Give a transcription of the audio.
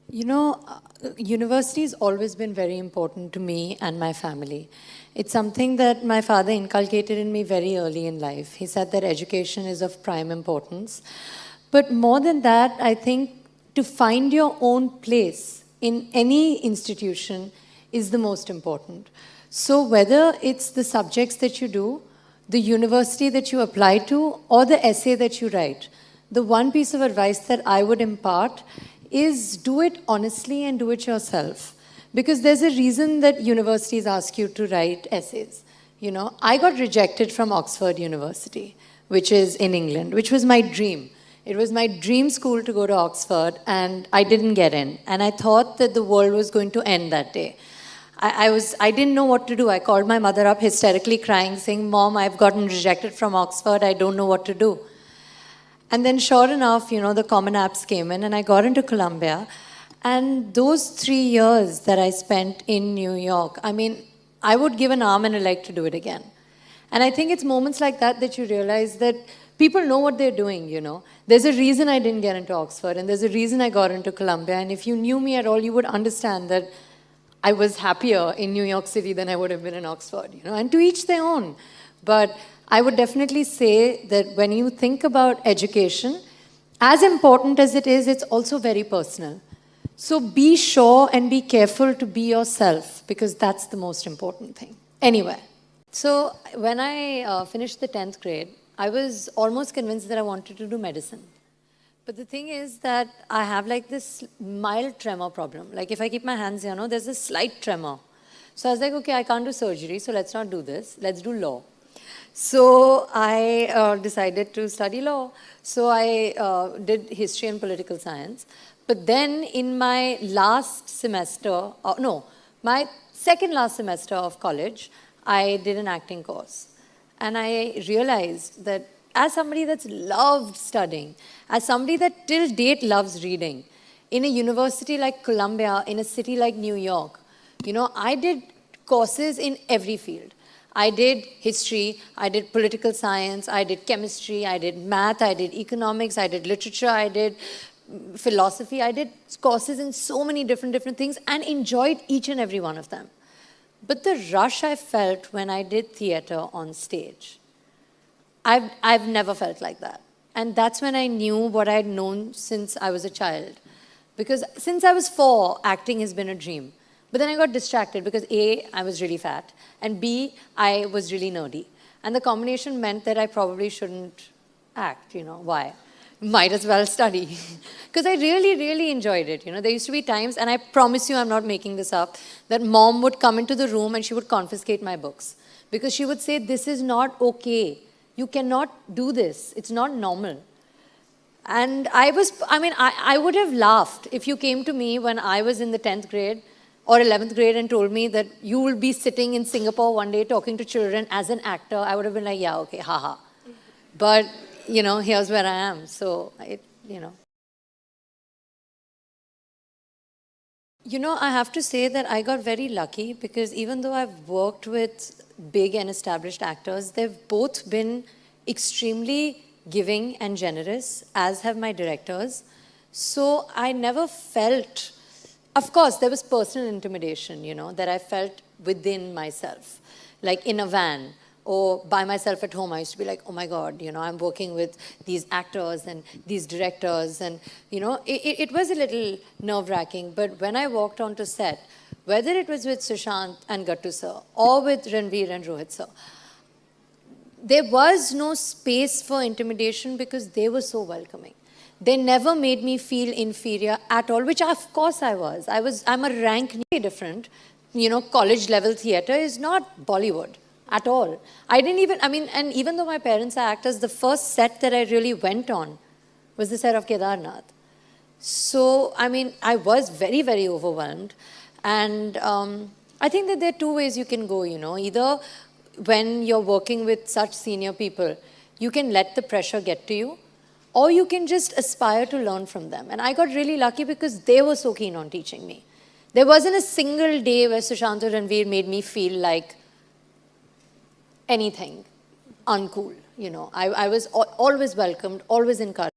You know, university has always been very important to me and my family. It's something that my father inculcated in me very early in life. He said that education is of prime importance. But more than that, I think to find your own place in any institution is the most important. So whether it's the subjects that you do, the university that you apply to, or the essay that you write, the one piece of advice that I would impart is do it honestly and do it yourself. Because there's a reason that universities ask you to write essays. You know, I got rejected from Oxford University, which is in England, which was my dream. It was my dream school to go to Oxford, and I didn't get in. And I thought that the world was going to end that day. I didn't know what to do. I called my mother up hysterically crying, saying, "Mom, I've gotten rejected from Oxford. I don't know what to do." And then sure enough, you know, the Common Apps came in and I got into Columbia. And those 3 years that I spent in New York, I mean, I would give an arm and a leg to do it again. And I think it's moments like that that you realize that people know what they're doing, you know. There's a reason I didn't get into Oxford and there's a reason I got into Columbia. And if you knew me at all, you would understand that I was happier in New York City than I would have been in Oxford, you know, and to each their own. But I would definitely say that when you think about education, as important as it is, it's also very personal. So be sure and be careful to be yourself because that's the most important thing. Anyway, so when I finished the 10th grade, I was almost convinced that I wanted to do medicine. But the thing is that I have like this mild tremor problem. Like if I keep my hands here, no, there's a slight tremor. So I was like, okay, I can't do surgery, so let's not do this. Let's do law. So I decided to study law. So I did history and political science. But then in my last semester, my second last semester of college, I did an acting course. And I realized that as somebody that's loved studying, as somebody that till date loves reading, in a university like Columbia, in a city like New York, you know, I did courses in every field. I did history, I did political science, I did chemistry, I did math, I did economics, I did literature, I did philosophy. I did courses in so many different things and enjoyed each and every one of them. But the rush I felt when I did theater on stage, I've never felt like that. And that's when I knew what I'd known since I was a child. Because since I was 4, acting has been a dream. But then I got distracted because A, I was really fat, and B, I was really nerdy. And the combination meant that I probably shouldn't act, you know, why? Might as well study. Because I really enjoyed it. You know, there used to be times, and I promise you I'm not making this up, that mom would come into the room and she would confiscate my books. Because she would say, this is not okay. You cannot do this. It's not normal. And I would have laughed if you came to me when I was in the 10th grade or 11th grade and told me that you will be sitting in Singapore one day talking to children as an actor. I would have been like, yeah, okay, haha. But, you know, here's where I am. So, you know. You know, I have to say that I got very lucky because even though I've worked with big and established actors, they've both been extremely giving and generous, as have my directors. So I never felt, of course, there was personal intimidation, you know, that I felt within myself, like in a van or by myself at home. I used to be like, oh my God, you know, I'm working with these actors and these directors. And, you know, it was a little nerve-wracking. But when I walked onto set, whether it was with Sushant and Gattu sir or with Ranveer and Rohit sir, there was no space for intimidation because they were so welcoming. They never made me feel inferior at all, which of course I was. I'm a rank different. You know, college level theater is not Bollywood at all. And even though my parents are actors, the first set that I really went on was the set of Kedarnath. So, I mean, I was very overwhelmed. And I think that there are two ways you can go, you know. Either when you're working with such senior people, you can let the pressure get to you, or you can just aspire to learn from them. And I got really lucky because they were so keen on teaching me. There wasn't a single day where Sushant or Ranveer made me feel like anything uncool, you know. I was always welcomed, always encouraged.